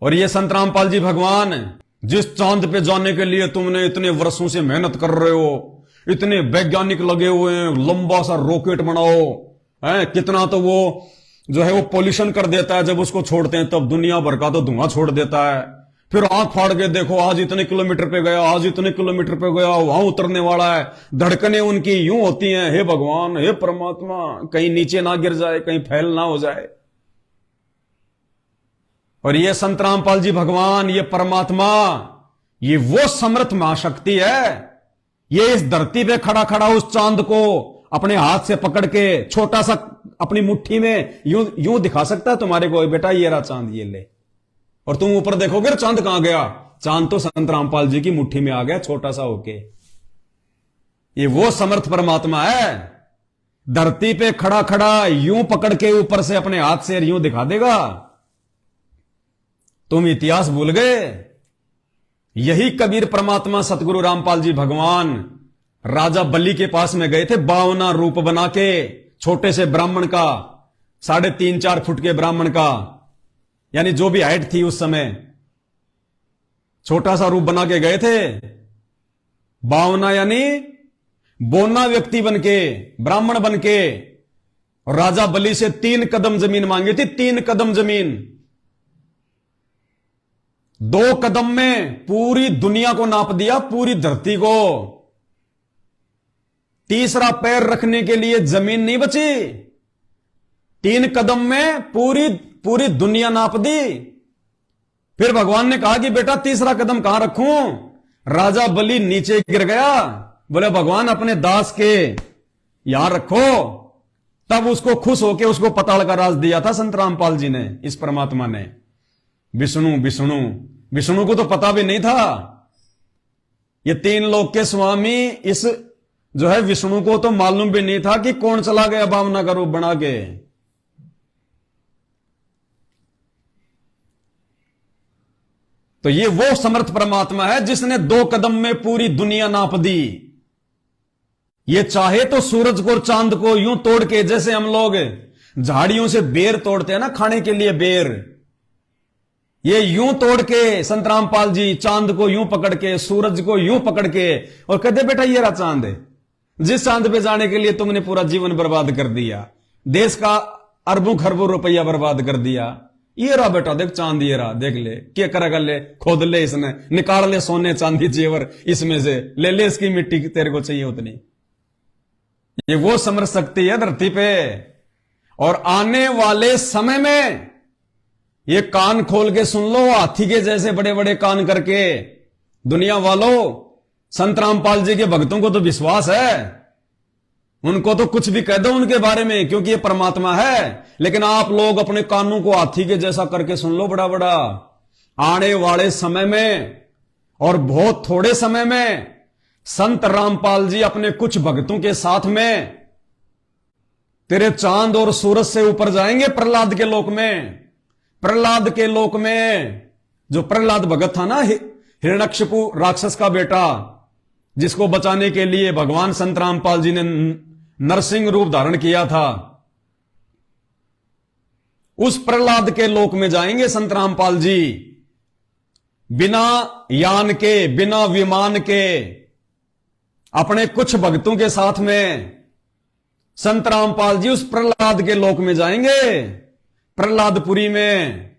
और ये संत रामपाल जी भगवान, जिस चांद पे जाने के लिए तुमने इतने वर्षों से मेहनत कर रहे हो, इतने वैज्ञानिक लगे हुए हैं, लंबा सा रॉकेट बनाओ, है कितना तो वो जो है वो पोल्यूशन कर देता है, जब उसको छोड़ते हैं तब दुनिया भर का तो धुआं छोड़ देता है। फिर आंख फाड़ के देखो, आज इतने किलोमीटर पे गया, आज इतने किलोमीटर पे गया, वहां उतरने वाला है, धड़कनें उनकी यूं होती हैं, हे भगवान, हे परमात्मा, कहीं नीचे ना गिर जाए, कहीं फैल ना हो जाए। और ये संत रामपाल जी भगवान, ये परमात्मा, ये वो समर्थ महाशक्ति है, ये इस धरती पे खड़ा खड़ा उस चांद को अपने हाथ से पकड़ के छोटा सा अपनी मुट्ठी में यूं यूं दिखा सकता है तुम्हारे को, बेटा ये रहा चांद, ये ले। और तुम ऊपर देखोगे चांद कहां गया, चांद तो संत रामपाल जी की मुट्ठी में आ गया छोटा सा होके। ये वो समर्थ परमात्मा है, धरती पे खड़ा खड़ा यूं पकड़ के ऊपर से अपने हाथ से यूं दिखा देगा। तुम इतिहास भूल गए। यही कबीर परमात्मा सतगुरु रामपाल जी भगवान राजा बलि के पास में गए थे, 52 रूप बना के, छोटे से ब्राह्मण का, 3.5-4 फुट के ब्राह्मण का, यानी जो भी हाइट थी उस समय, छोटा सा रूप बना के गए थे। 52 यानी बोना व्यक्ति बनके, ब्राह्मण बनके, और राजा बलि से 3 कदम जमीन मांगी थी, 3 कदम जमीन। 2 कदम में पूरी दुनिया को नाप दिया, पूरी धरती को। तीसरा पैर रखने के लिए जमीन नहीं बची, 3 कदम में पूरी दुनिया नाप दी। फिर भगवान ने कहा कि बेटा तीसरा कदम कहां रखूं। राजा बलि नीचे गिर गया, बोले भगवान अपने दास के यहां रखो। तब उसको खुश होके उसको पताल का राज दिया था संत रामपाल जी ने, इस परमात्मा ने। विष्णु विष्णु विष्णु को तो पता भी नहीं था। ये 3 लोक के स्वामी, इस जो है विष्णु को तो मालूम भी नहीं था कि कौन चला गया 52 का रूप बना के। तो ये वो समर्थ परमात्मा है जिसने 2 कदम में पूरी दुनिया नाप दी। ये चाहे तो सूरज को और चांद को यूं तोड़ के, जैसे हम लोग झाड़ियों से बेर तोड़ते हैं ना खाने के लिए बेर, ये यूं तोड़ के संत रामपाल जी चांद को यूं पकड़ के, सूरज को यूं पकड़ के, और कहते बेटा ये रहा चांद है, जिस चांद पे जाने के लिए तुमने पूरा जीवन बर्बाद कर दिया, देश का अरबों खरबों रुपया बर्बाद कर दिया। ये रहा बेटा, देख चांद, ये रहा, देख ले, क्या करेगा, ले खोद ले, इसने निकाल ले सोने चांदी जेवर इसमें से, ले ले इसकी मिट्टी तेरे को चाहिए उतनी। ये वो समझ सकती है धरती पे। और आने वाले समय में ये कान खोल के सुन लो, हाथी के जैसे बड़े बड़े कान करके, दुनिया वालों, संत रामपाल जी के भक्तों को तो विश्वास है, उनको तो कुछ भी कह दो उनके बारे में, क्योंकि ये परमात्मा है। लेकिन आप लोग अपने कानों को हाथी के जैसा करके सुन लो बड़ा बड़ा। आने वाले समय में, और बहुत थोड़े समय में, संत रामपाल जी अपने कुछ भक्तों के साथ में तेरे चांद और सूरज से ऊपर जाएंगे प्रहलाद के लोक में। प्रहलाद के लोक में, जो प्रहलाद भगत था ना, हिरण्यकशिपु राक्षस का बेटा, जिसको बचाने के लिए भगवान संत रामपाल जी ने नरसिंह रूप धारण किया था, उस प्रहलाद के लोक में जाएंगे संत रामपाल जी, बिना यान के, बिना विमान के, अपने कुछ भक्तों के साथ में संत रामपाल जी उस प्रहलाद के लोक में जाएंगे। प्रहलादपुरी में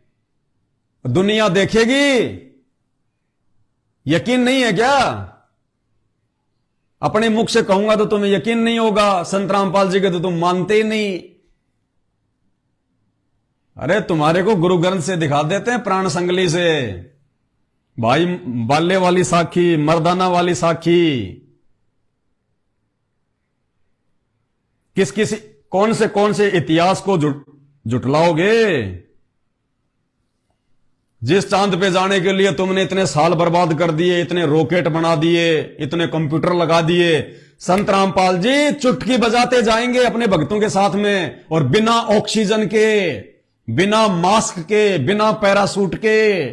दुनिया देखेगी। यकीन नहीं है क्या? अपने मुख से कहूंगा तो तुम्हें यकीन नहीं होगा, संत रामपाल जी के तो तुम मानते ही नहीं। अरे तुम्हारे को गुरु ग्रंथ से दिखा देते हैं, प्राण संगली से, भाई बाल्य वाली साखी, मर्दाना वाली साखी, किस कौन से इतिहास को जुटलाओगे? जिस चांद पे जाने के लिए तुमने इतने साल बर्बाद कर दिए, इतने रॉकेट बना दिए, इतने कंप्यूटर लगा दिए, संत रामपाल जी चुटकी बजाते जाएंगे अपने भक्तों के साथ में, और बिना ऑक्सीजन के, बिना मास्क के, बिना पैरासूट के,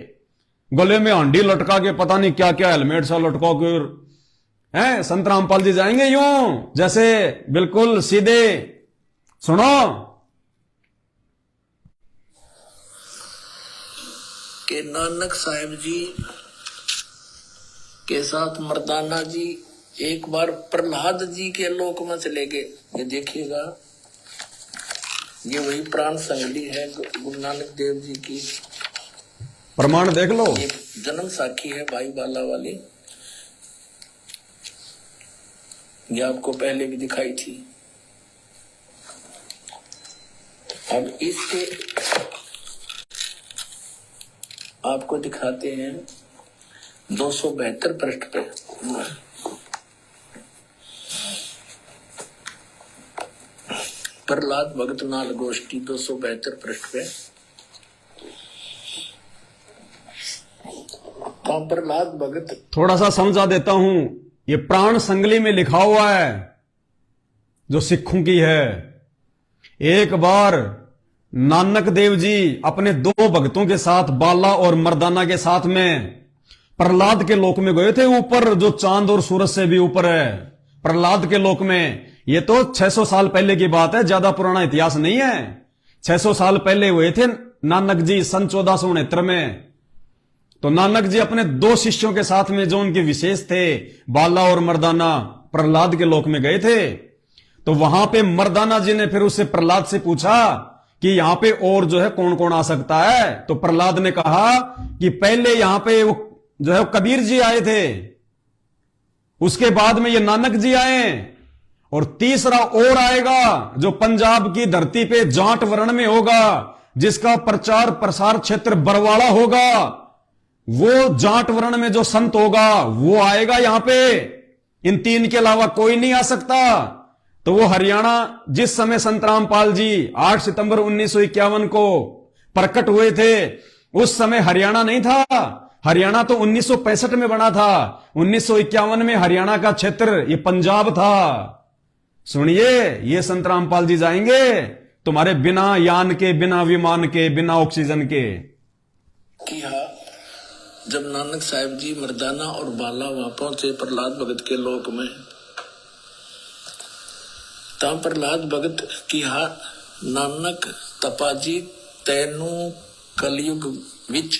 गले में हंडी लटका के, पता नहीं क्या क्या हेलमेट सा लटका के, हैं संत रामपाल जी जाएंगे यूं जैसे बिल्कुल सीधे। सुनो, कि नानक साहिब जी के साथ मर्दाना जी एक बार प्रहलाद जी के लोक में चले गए। ये देखिएगा, ये वही प्राण संगली है गुरु नानक देव जी की। प्रमाण देख लो, ये जन्म साखी है भाई बाला वाली, ये आपको पहले भी दिखाई थी। अब इसके आपको दिखाते हैं 272 पृष्ठ पे। प्रहलाद भगत नाल गोष्ठी 272 पृष्ठ पे। तो प्रहलाद भगत थोड़ा सा समझा देता हूं। ये प्राण संगली में लिखा हुआ है जो सिखों की है। एक बार नानक देव जी अपने दो भक्तों के साथ, बाला और मर्दाना के साथ में प्रहलाद के लोक में गए थे, ऊपर जो चांद और सूरज से भी ऊपर है, प्रहलाद के लोक में। ये तो 600 साल पहले की बात है, ज्यादा पुराना इतिहास नहीं है। 600 साल पहले हुए थे नानक जी सन 1469 में। तो नानक जी अपने दो शिष्यों के साथ में, जो उनके विशेष थे, बाला और मर्दाना, प्रहलाद के लोक में गए थे। तो वहां पे मर्दाना जी ने फिर उससे प्रहलाद से पूछा कि यहां पे और जो है कौन कौन आ सकता है। तो प्रहलाद ने कहा कि पहले यहां पे वो जो है कबीर जी आए थे, उसके बाद में ये नानक जी आए, और तीसरा और आएगा जो पंजाब की धरती पे जाट वर्ण में होगा, जिसका प्रचार प्रसार क्षेत्र बरवाड़ा होगा। वो जाट वर्ण में जो संत होगा वो आएगा यहां पे। इन तीन के अलावा कोई नहीं आ सकता। तो वो हरियाणा, जिस समय संत रामपाल जी 8 सितंबर 1951 को प्रकट हुए थे, उस समय हरियाणा नहीं था। हरियाणा तो 1965 में बना था। 1951 में हरियाणा का क्षेत्र ये पंजाब था। सुनिए, ये संत रामपाल जी जाएंगे तुम्हारे बिना यान के, बिना विमान के, बिना ऑक्सीजन के। जब नानक साहिब जी मर्दाना और बाला वहां पहुंचे प्रहलाद भगत के लोक में, तब प्रहलाद भगत की नानक तपाजी तैनू कलयुग विच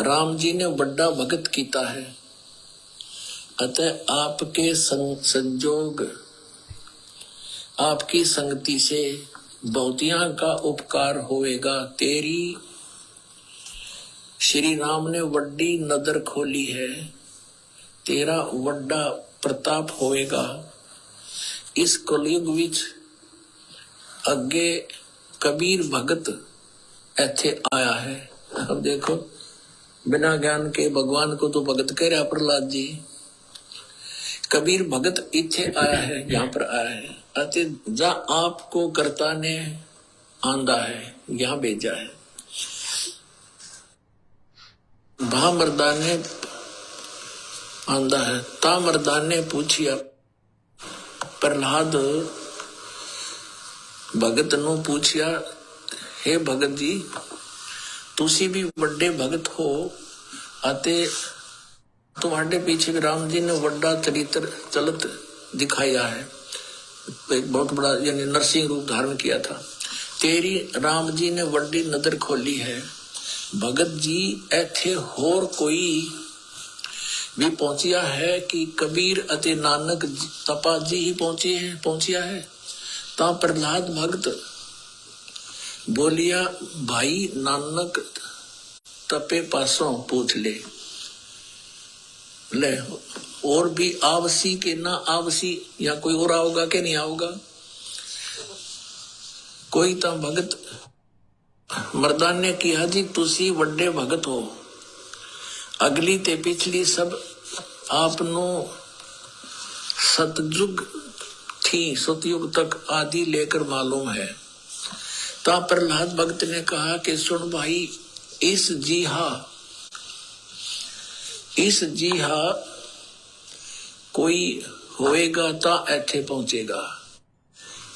राम जी ने बड़ा भगत कीता है, अतः आपके संजोग, आपकी संगति से बहुतियां का उपकार होएगा। तेरी श्री राम ने वड्डी नदर खोली है, तेरा वड्डा प्रताप होएगा। इस कलयुग विच अगे कबीर भगत ऐथे आया है। अब देखो, बिना ज्ञान के भगवान को तो भगत कह रहा प्रहलाद जी। कबीर भगत इथे आया है, यहाँ पर आया है, अति जा आपको कर्ता ने आंदा है, यहां भेजा है। भा मर्दान ने आंदा है। ता मर्दान ने पूछिया, प्रहलाद भगत नु पूछिया, हे भगत जी, तुसी भी बड़े भगत हो, अते तुम्हारे पीछे राम जी ने वड्डा चरित्र चलत दिखाया है, एक बहुत बड़ा यानी नरसिंह रूप धारण किया था। तेरी राम जी ने वड्डी नजर खोली है। भगत जी ऐथे होर कोई भी पहुंचिया है कि कबीर अते नानक तपा जी ही पहुंचिया है। ता प्रहलाद भगत बोलिया, भाई नानक तपे पासों पूछ ले और भी आवसी के ना आवसी, या कोई और आओगा के नहीं आओगा। कोई तो भगत मर्दान ने किया, जी तुसी वड्डे भगत हो, अगली ते पिछली सब आपनो सतयुग थी, सतयुग तक आदि लेकर मालूम है। ता प्रहलाद भगत ने कहा कि सुन भाई, इस जी हा कोई होएगा ता ऐथे पहुंचेगा,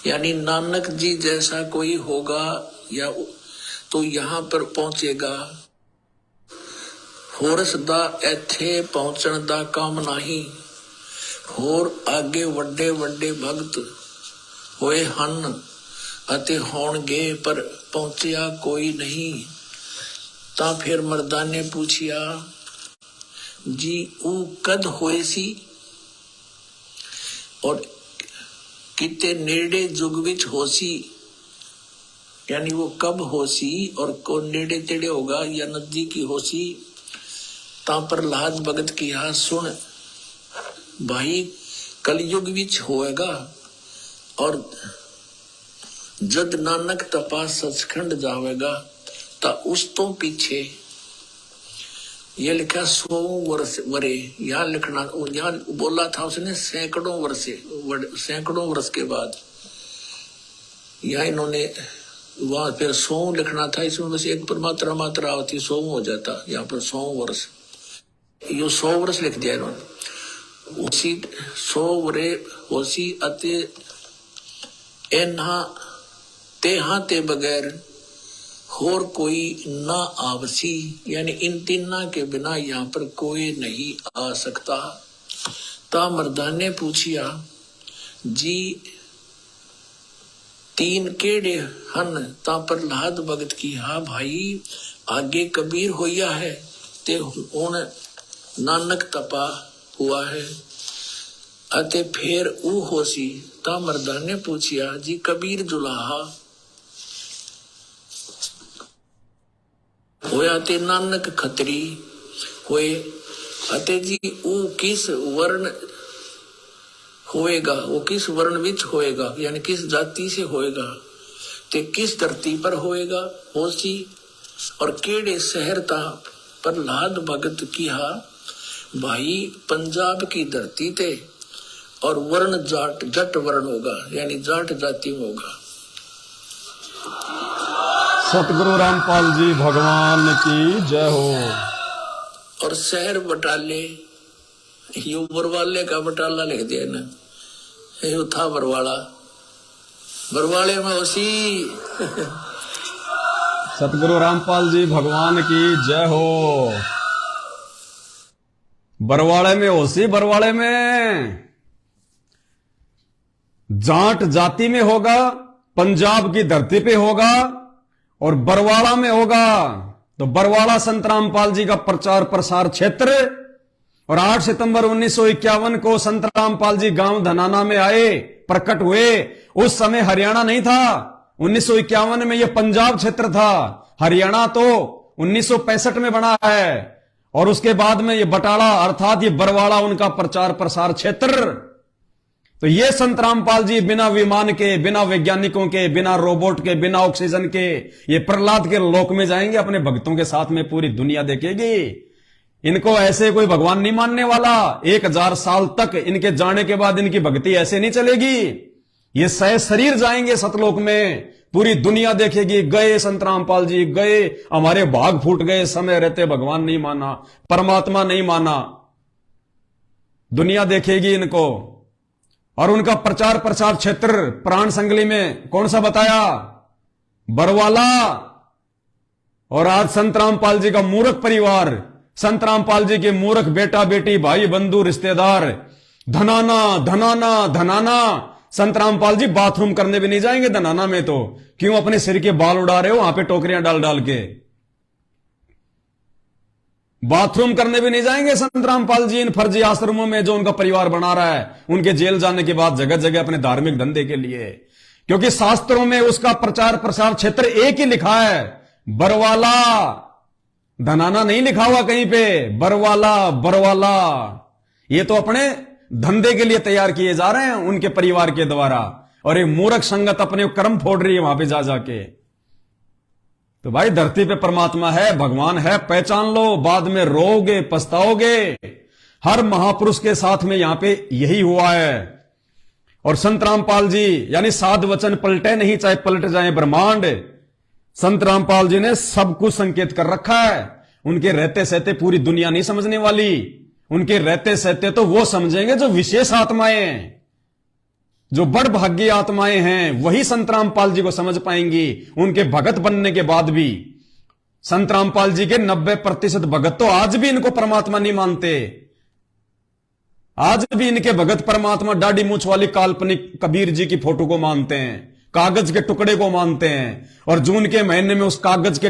यानी नानक जी जैसा कोई होगा या तो यहाँ पर पहुंचेगा। होरस दा ऐथे पहुंचण दा काम नहीं, होर आगे वड्डे वड्डे भगत होए हन, ਅਤੇ ਹੋਣਗੇ ਪਰ ਪਹੁੰਚਿਆ ਕੋਈ ਨਹੀਂ। ਤਾਂ ਫਿਰ ਮਰਦਾਂ ਨੇ ਪੁੱਛਿਆ, ਜੀ ਉਹ ਕਦ ਹੋਏ ਸੀ ਔਰ ਕਿਤੇ ਨੇੜੇ ਯੁਗ ਵਿੱਚ ਹੋ ਸੀ, यानी वो कब हो सी और कौन नेड़े तेड़े होगा या नजदीकी हो सी। ता प्रहलाद भगत की हा सुन भाई कलयुग विच होएगा और जद नानक तपा सचखंड जावेगा। ता उस तो पीछे ये लिखा 100 वर्ष वरे, यहाँ लिखना यहाँ बोला था उसने सैकड़ों वर्ष के बाद। यहाँ इन्होंने वहां फिर 100 लिखना था, इसमें बस एक पर मात्रा होती 100 हो जाता। यहाँ पर 100 वर्ष, ये 100 वर्ष लिख दिया इन्होंने। उसी 100 वरे होसी अते एन्हा तेहा ते बगैर होर कोई ना आवसी, यानी इन तीना के बिना यहाँ पर कोई नहीं आ सकता। ता मर्दान ने पूछिया, जी तीन केड़े हन। ता प्रहलाद भगत की हा भाई आगे कबीर होया है ते हुण नानक तपा हुआ है अते फिर ऊ होसी। ता मर्दान ने पूछिया, जी कबीर जुलाहा होया ते नानक खतरी होए अते जी ऊ किस वर्ण होएगा, वो किस वर्ण विच होएगा, यानी किस जाति से होएगा, ते किस धरती पर होएगा होसी और केड़े शहर ता। प्रहलाद भगत की हा भाई पंजाब की धरती ते और वर्ण जट वर्ण होगा, यानी जाट जाति में होगा। सतगुरु रामपाल जी भगवान की जय हो। और शहर बटाले, यो बरवाले का बटाला लिख दिया ना, यो था बरवाला, बरवाले में उसी। सतगुरु रामपाल जी भगवान की जय हो। बरवाड़े में होसी, बरवाड़े में जाट जाति में होगा, पंजाब की धरती पे होगा और बरवाड़ा में होगा। तो बरवाड़ा संत रामपाल जी का प्रचार प्रसार क्षेत्र। और 8 सितंबर 1951 को संत रामपाल जी गांव धनाना में आए, प्रकट हुए। उस समय हरियाणा नहीं था, 1951 में यह पंजाब क्षेत्र था। हरियाणा तो 1965 में बना है और उसके बाद में यह बटाला अर्थात ये बरवाड़ा उनका प्रचार प्रसार क्षेत्र। तो ये संत रामपाल जी बिना विमान के, बिना वैज्ञानिकों के, बिना रोबोट के, बिना ऑक्सीजन के ये प्रहलाद के लोक में जाएंगे, अपने भक्तों के साथ में पूरी दुनिया देखेगी। इनको ऐसे कोई भगवान नहीं मानने वाला। 1000 साल तक इनके जाने के बाद इनकी भक्ति ऐसे नहीं चलेगी। ये शरीर जाएंगे सतलोक में, पूरी दुनिया देखेगी, गए संत रामपाल जी, गए, हमारे भाग फूट गए, समय रहते भगवान नहीं माना, परमात्मा नहीं माना। दुनिया देखेगी इनको। और उनका प्रचार प्रसार क्षेत्र प्राण संगली में कौन सा बताया? बरवाला। और आज संत रामपाल जी का मूर्ख परिवार, संत रामपाल जी के मूर्ख बेटा बेटी भाई बंधु रिश्तेदार धनाना धनाना धनाना। संत रामपाल जी बाथरूम करने भी नहीं जाएंगे धनाना में, तो क्यों अपने सिर के बाल उड़ा रहे हो वहां पे टोकरियां डाल डाल के? बाथरूम करने भी नहीं जाएंगे संत रामपाल जी इन फर्जी आश्रमों में जो उनका परिवार बना रहा है, उनके जेल जाने के बाद जगह जगह अपने धार्मिक धंधे के लिए। क्योंकि शास्त्रों में उसका प्रचार प्रसार क्षेत्र एक ही लिखा है, बरवाला। धनाना नहीं लिखा हुआ कहीं पे, बरवाला बरवाला। ये तो अपने धंधे के लिए तैयार किए जा रहे हैं उनके परिवार के द्वारा, और ये मूर्ख संगत अपने कर्म फोड़ रही है वहां पे जा जाके। तो भाई धरती पे परमात्मा है, भगवान है, पहचान लो, बाद में रोओगे पछताओगे। हर महापुरुष के साथ में यहां पे यही हुआ है। और संत रामपाल जी यानी साध वचन पलटे नहीं, चाहे पलट जाए ब्रह्मांड। संत रामपाल जी ने सब कुछ संकेत कर रखा है। उनके रहते सहते पूरी दुनिया नहीं समझने वाली। उनके रहते सहते तो वो समझेंगे जो विशेष आत्माएं हैं, जो बड़ भाग्य आत्माएं हैं, वही संत रामपाल जी को समझ पाएंगी। उनके भगत बनने के बाद भी संत रामपाल जी के 90% भगत तो आज भी इनको परमात्मा नहीं मानते। आज भी इनके भगत परमात्मा दाढ़ी मूछ वाली काल्पनिक कबीर जी की फोटो को मानते हैं। कागज के टुकड़े को मानते हैं। और जून के महीने में उस कागज के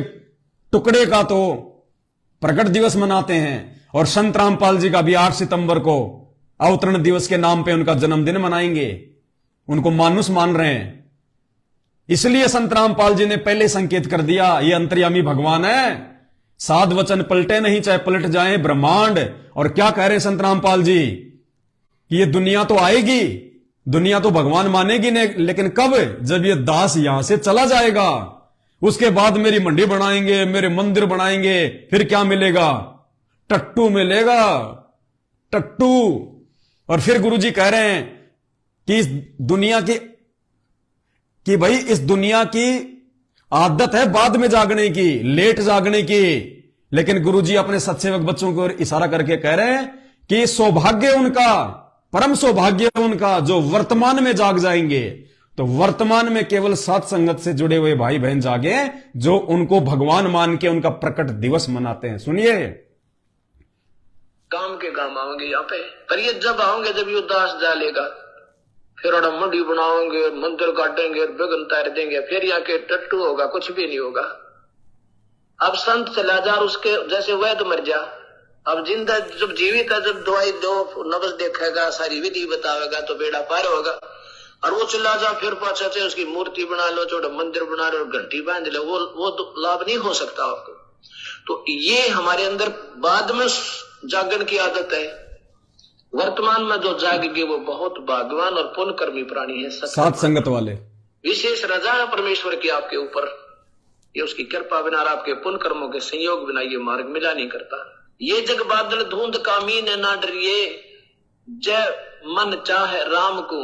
टुकड़े का तो प्रकट दिवस मनाते हैं। और संत रामपाल जी का भी 8 सितंबर को अवतरण दिवस के नाम पे उनका जन्मदिन मनाएंगे। उनको मानुष मान रहे हैं। इसलिए संत रामपाल जी ने पहले संकेत कर दिया, ये अंतर्यामी भगवान है, साध वचन पलटे नहीं, चाहे पलट जाए ब्रह्मांड। और क्या कह रहे हैं संत रामपाल जी कि ये दुनिया तो आएगी, दुनिया तो भगवान मानेगी नहीं, लेकिन कब? जब ये दास यहां से चला जाएगा, उसके बाद मेरी मंडी बनाएंगे, मेरे मंदिर बनाएंगे, फिर क्या मिलेगा? टट्टू मिलेगा, टट्टू। और फिर गुरुजी कह रहे हैं कि इस दुनिया कि भाई इस दुनिया की आदत है बाद में जागने की, लेट जागने की। लेकिन गुरुजी अपने सत्सेवक बच्चों को इशारा करके कह रहे हैं कि सौभाग्य उनका, परम सौभाग्य उनका जो वर्तमान में जाग जाएंगे। तो वर्तमान में केवल सात संगत से जुड़े हुए भाई बहन जागे जो उनको भगवान मान के उनका प्रकट दिवस मनाते हैं। सुनिए, काम के काम आओगे यहाँ पे, पर ये जब आओगे जब ये दास डालेगा, फिर और मंडी बनाओगे, मंदिर काटेंगे, बेगन तार देंगे, फिर यहाँ के टट्टू होगा, कुछ भी नहीं होगा। अब संत चला जा, उसके जैसे वैद्य मर जा। अब जिंदा जब जीवित है, जब दवाई दो, नब्ज देखेगा, सारी विधि बतावेगा, तो बेड़ा पार होगा। और वो चला जा, फिर पाछा से उसकी मूर्ति बना लो, छोटा मंदिर बना लो, घंटी बांध लो, वो तो लाभ नहीं हो सकता आपको। तो ये हमारे अंदर बाद में जागरण की आदत है। वर्तमान में जो जागेगी वो बहुत भाग्यवान और पुण्यकर्मी प्राणी है। सात संगत वाले विशेष रजा है परमेश्वर की आपके ऊपर, ये उसकी कृपा बिना और आपके पुण्य कर्मों के संयोग बिना ये मार्ग मिला नहीं करता। ये जग बादल धुंध कामीन ना डरिए, जय मन चाहे राम को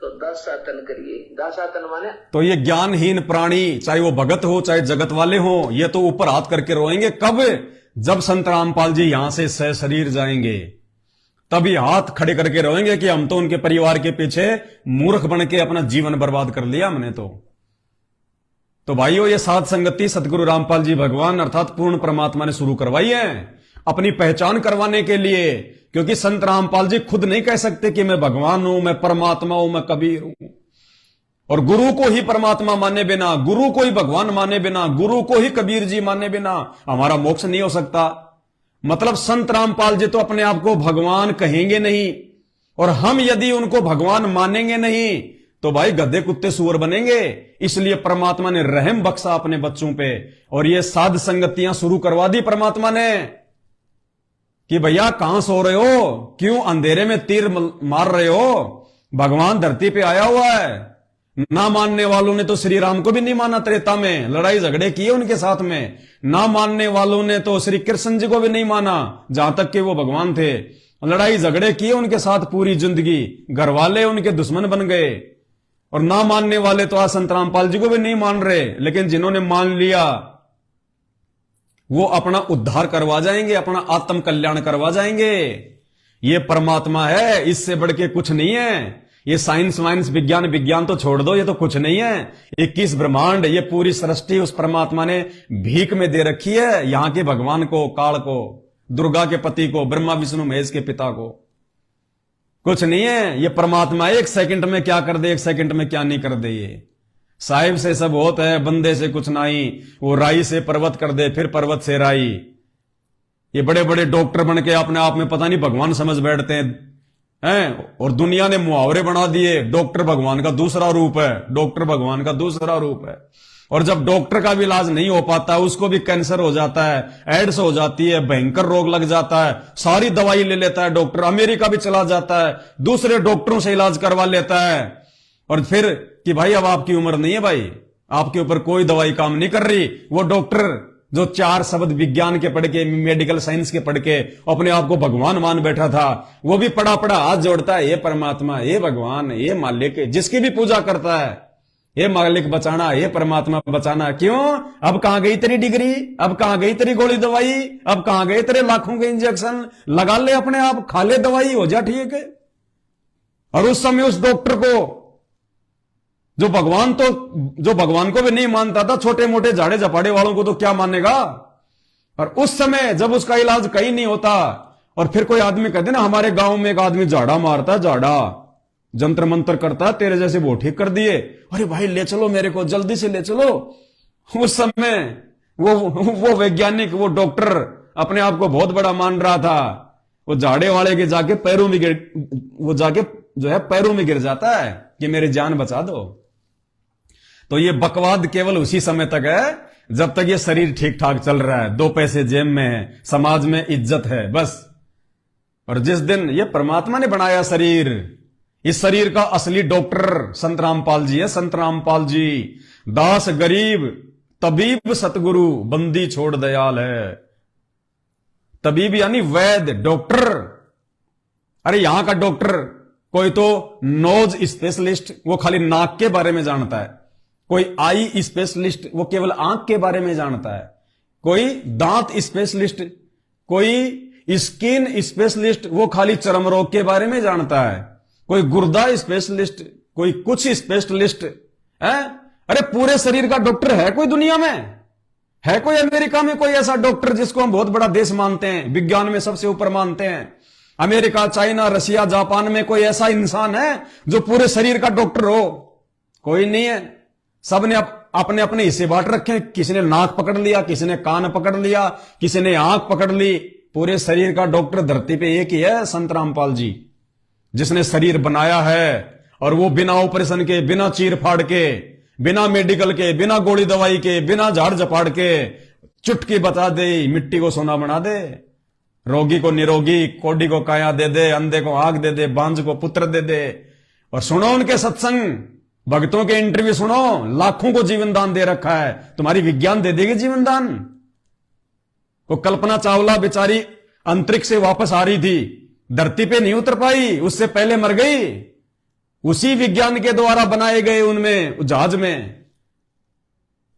तो दासातन करिए। दासातन माने तो ये ज्ञानहीन प्राणी, चाहे वो भगत हो चाहे जगत वाले हो, ये तो ऊपर हाथ करके रोएंगे। कब? जब संत रामपाल जी यहां से सह शरीर जाएंगे, तभी हाथ खड़े करके रोएंगे कि हम तो उनके परिवार के पीछे मूर्ख बन के अपना जीवन बर्बाद कर लिया हमने तो भाइयों, ये सात संगति सतगुरु रामपाल जी भगवान अर्थात पूर्ण परमात्मा ने शुरू करवाई है अपनी पहचान करवाने के लिए। क्योंकि संत रामपाल जी खुद नहीं कह सकते कि मैं भगवान हूं, मैं परमात्मा हूं, मैं कबीर हूं। और गुरु को ही परमात्मा माने बिना, गुरु को ही भगवान माने बिना, गुरु को ही कबीर जी माने बिना हमारा मोक्ष नहीं हो सकता। मतलब संत रामपाल जी तो अपने आप को भगवान कहेंगे नहीं, और हम यदि उनको भगवान मानेंगे नहीं तो भाई गधे कुत्ते सुअर बनेंगे। इसलिए परमात्मा ने रहम बख्शा अपने बच्चों पे, और ये साध संगतियां शुरू करवा दी परमात्मा ने कि भैया कहां सो रहे हो, क्यों अंधेरे में तीर मार रहे हो? भगवान धरती पे आया हुआ है। ना मानने वालों ने तो श्री राम को भी नहीं माना, त्रेता में लड़ाई झगड़े किए उनके साथ में। ना मानने वालों ने तो श्री कृष्ण जी को भी नहीं माना, जहां तक कि वो भगवान थे। लड़ाई झगड़े किए उनके साथ पूरी जिंदगी, घर वाले उनके दुश्मन बन गए। और ना मानने वाले तो आज संत रामपाल जी को भी नहीं मान रहे, लेकिन जिन्होंने मान लिया वो अपना उद्धार करवा जाएंगे, अपना आत्म कल्याण करवा जाएंगे। ये परमात्मा है, इससे बढ़ के कुछ नहीं है। ये साइंस वाइंस विज्ञान तो छोड़ दो, ये तो कुछ नहीं है। 21 ब्रह्मांड, ये पूरी सृष्टि उस परमात्मा ने भीख में दे रखी है यहां के भगवान को, काल को, दुर्गा के पति को, ब्रह्मा विष्णु महेश के पिता को। कुछ नहीं है। ये परमात्मा एक सेकंड में क्या कर दे, एक सेकंड में क्या नहीं कर दे। ये साहिब से सब होता है, बंदे से कुछ नहीं। वो राई से पर्वत कर दे, फिर पर्वत से राई। ये बड़े बड़े डॉक्टर बन के अपने आप में पता नहीं भगवान समझ बैठते हैं। और दुनिया ने मुहावरे बना दिए, डॉक्टर भगवान का दूसरा रूप है, डॉक्टर भगवान का दूसरा रूप है। और जब डॉक्टर का भी इलाज नहीं हो पाता, उसको भी कैंसर हो जाता है, एड्स हो जाती है, भयंकर रोग लग जाता है, सारी दवाई ले लेता है डॉक्टर, अमेरिका भी चला जाता है, दूसरे डॉक्टरों से इलाज करवा लेता है। और फिर कि भाई अब आपकी उम्र नहीं है, भाई आपके ऊपर कोई दवाई काम नहीं कर रही। वो डॉक्टर जो 4 शब्द विज्ञान के पढ़ के, मेडिकल साइंस के पढ़ के अपने आप को भगवान मान बैठा था, वो भी पड़ा पड़ा हाथ जोड़ता है, ये परमात्मा, ये भगवान, ये मालिक, जिसकी भी पूजा करता है, ये मालिक बचाना, ये परमात्मा बचाना। क्यों? अब कहां गई तेरी डिग्री, अब कहां गई तेरी गोली दवाई, अब कहां गए तेरे लाखों के इंजेक्शन? लगा ले अपने आप, खा ले दवाई, हो जा ठीक है। और उस समय उस डॉक्टर को जो भगवान को भी नहीं मानता था, छोटे मोटे झाड़े झपाड़े वालों को तो क्या मानेगा। और उस समय जब उसका इलाज कहीं नहीं होता, और फिर कोई आदमी कहते ना, हमारे गांव में एक आदमी झाड़ा मारता है, जंतर मंतर करता, तेरे जैसे वो ठीक कर दिए। अरे भाई ले चलो मेरे को, जल्दी से ले चलो। उस समय वो वैज्ञानिक, वो डॉक्टर अपने आप को बहुत बड़ा मान रहा था। वो झाड़े वाले के जाके पैरों में गिर, वो जाके जो है पैरों में गिर जाता है कि मेरी जान बचा दो। तो ये बकवाद केवल उसी समय तक है जब तक ये शरीर ठीक ठाक चल रहा है, 2 पैसे जेब में है, समाज में इज्जत है, बस। और जिस दिन ये परमात्मा ने बनाया शरीर, इस शरीर का असली डॉक्टर संत रामपाल जी है। संत रामपाल जी दास गरीब तबीब सतगुरु बंदी छोड़ दयाल है। तबीब यानी वैद्य, डॉक्टर। अरे यहां का डॉक्टर कोई तो नोज स्पेशलिस्ट, वो खाली नाक के बारे में जानता है। कोई आई स्पेशलिस्ट, वो केवल आंख के बारे में जानता है। कोई दांत स्पेशलिस्ट, कोई स्किन स्पेशलिस्ट, वो खाली चर्म रोग के बारे में जानता है। कोई गुर्दा स्पेशलिस्ट, कोई कुछ स्पेशलिस्ट है। अरे पूरे शरीर का डॉक्टर है कोई दुनिया में? है कोई अमेरिका में कोई ऐसा डॉक्टर जिसको हम बहुत बड़ा देश मानते हैं, विज्ञान में सबसे ऊपर मानते हैं? अमेरिका, चाइना, रशिया, जापान में कोई ऐसा इंसान है जो पूरे शरीर का डॉक्टर हो? कोई नहीं है। सबने अपने अपने हिस्से बांट रखे। किसी ने नाक पकड़ लिया, किसी ने कान पकड़ लिया, किसी ने आंख पकड़ ली। पूरे शरीर का डॉक्टर धरती पे एक ही है, संत रामपाल जी, जिसने शरीर बनाया है। और वो बिना ऑपरेशन के, बिना चीर फाड़ के, बिना मेडिकल के, बिना गोली दवाई के, बिना झाड़ झपाड़ के चुटकी बता दे, मिट्टी को सोना बना दे, रोगी को निरोगी, कोडी को काया दे दे, अंधे को आंख दे दे, बांझ को पुत्र दे दे। और सुनो उनके सत्संग, भक्तों के इंटरव्यू सुनो, लाखों को जीवन दान दे रखा है। तुम्हारी विज्ञान दे देगी जीवन दान? वो कल्पना चावला बेचारी अंतरिक्ष से वापस आ रही थी, धरती पे नहीं उतर पाई, उससे पहले मर गई। उसी विज्ञान के द्वारा बनाए गए उनमें जहाज में।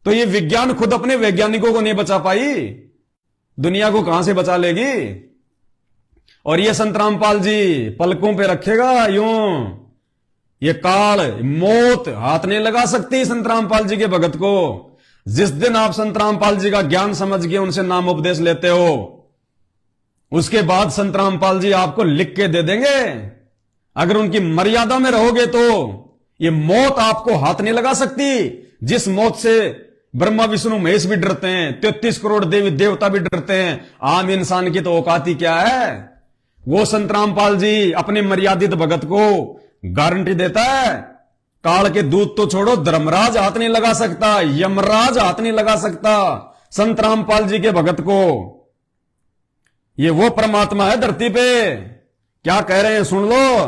तो ये विज्ञान खुद अपने वैज्ञानिकों को नहीं बचा पाई, दुनिया को कहां से बचा लेगी? और ये संत रामपाल जी पलकों पे रखेगा यूं। ये काल मौत हाथ नहीं लगा सकती संत रामपाल जी के भगत को। जिस दिन आप संत रामपाल जी का ज्ञान समझ के उनसे नाम उपदेश लेते हो, उसके बाद संत रामपाल जी आपको लिख के दे देंगे। अगर उनकी मर्यादा में रहोगे तो ये मौत आपको हाथ नहीं लगा सकती, जिस मौत से ब्रह्मा विष्णु महेश भी डरते हैं, 33 करोड़ देवी देवता भी डरते हैं। आम इंसान की तो औकात ही क्या है? वो संत रामपाल जी अपने मर्यादित भगत को गारंटी देता है, काल के दूत तो छोड़ो, धर्मराज हाथ नहीं लगा सकता, यमराज हाथ नहीं लगा सकता संत रामपाल जी के भगत को। ये वो परमात्मा है धरती पे। क्या कह रहे हैं सुन लो।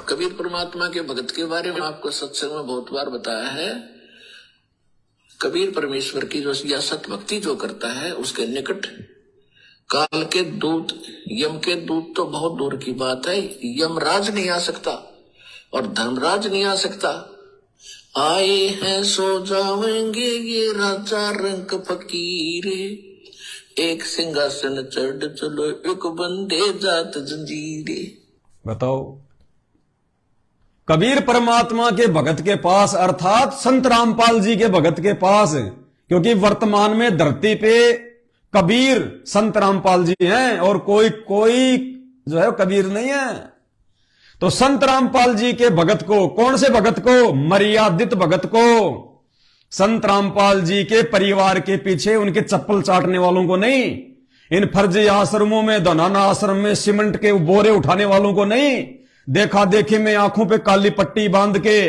कबीर परमात्मा के भगत के बारे में आपको सत्संग में बहुत बार बताया है। कबीर परमेश्वर की जो या सत भक्ति जो करता है, उसके निकट काल के दूत, यम के दूत तो बहुत दूर की बात है, यमराज नहीं आ सकता और धर्मराज नहीं आ सकता। आए हैं सो जाएंगे ये राजा रंग फकीर, एक सिंहासन चढ़ चलो एक बंदे जात जंजीरे। बताओ, कबीर परमात्मा के भगत के पास, अर्थात संत रामपाल जी के भगत के पास, क्योंकि वर्तमान में धरती पे कबीर संत रामपाल जी हैं और कोई जो है कबीर नहीं है। तो संत रामपाल जी के भगत को, कौन से भगत को? मर्यादित भगत को। संत रामपाल जी के परिवार के पीछे उनके चप्पल चाटने वालों को नहीं, इन फर्जी आश्रमों में, धनाना आश्रम में सीमेंट के बोरे उठाने वालों को नहीं, देखा देखी में आंखों पे काली पट्टी बांध के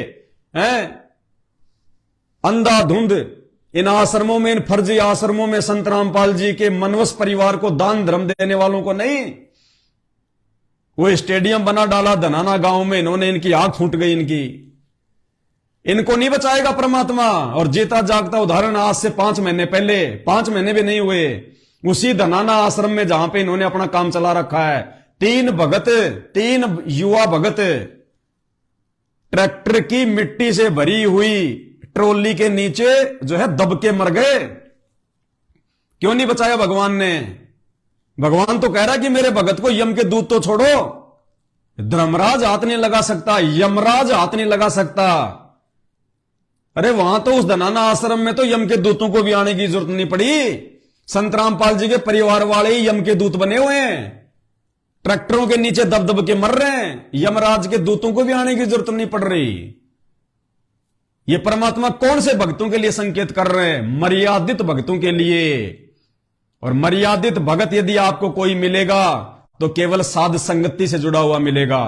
हैं अंधाधुंध इन आश्रमों में, इन फर्जी आश्रमों में संत रामपाल जी के मनवस परिवार को दान धर्म देने वालों को नहीं। वो स्टेडियम बना डाला धनाना गांव में, इन्होंने, इनकी आंख फूट गई इनकी। इनको नहीं बचाएगा परमात्मा। और जीता जागता उदाहरण आज से 5 महीने पहले, 5 महीने भी नहीं हुए, उसी धनाना आश्रम में जहां पे इन्होंने अपना काम चला रखा है, 3 युवा भगत ट्रैक्टर की मिट्टी से भरी हुई ट्रॉली के नीचे जो है दब के मर गए। क्यों नहीं बचाया भगवान ने? भगवान तो कह रहा कि मेरे भगत को यम के दूत तो छोड़ो, धर्मराज हाथ नहीं लगा सकता, यमराज हाथ नहीं लगा सकता। अरे वहां तो उस धनाना आश्रम में तो यम के दूतों को भी आने की जरूरत नहीं पड़ी। संत रामपाल जी के परिवार वाले ही यम के दूत बने हुए हैं। ट्रैक्टरों के नीचे दब दब के मर रहे हैं, यमराज के दूतों को भी आने की जरूरत नहीं पड़ रही। ये परमात्मा कौन से भक्तों के लिए संकेत कर रहे हैं? मर्यादित भक्तों के लिए। और मर्यादित भगत यदि आपको कोई मिलेगा तो केवल साध संगति से जुड़ा हुआ मिलेगा।